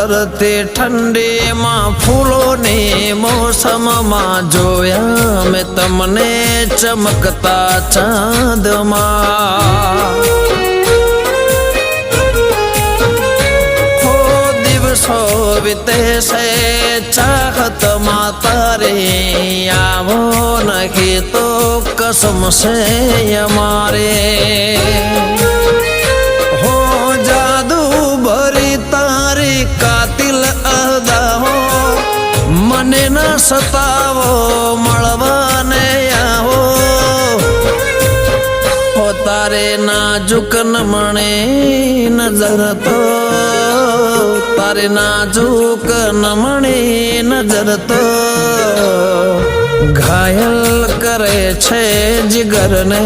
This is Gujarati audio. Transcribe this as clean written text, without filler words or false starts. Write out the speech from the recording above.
ધરતી ઠંડીમાં ફૂલોની મોસમમાં જોયા મેં તમને ચમકતા ચાંદમાં દિવસો વીતે છે ચાહતમાં તારી આવો નહીં તો કસમ છે અમારે હો જાદુ ભરી તારી કાતિલ અદાઓ મને ન સતાવો મળવાને આવો હો તારે નાજુક નમણે નજર તો તારે નાજુક નમણી નજર તો ઘાયલ કરે છે જીગરને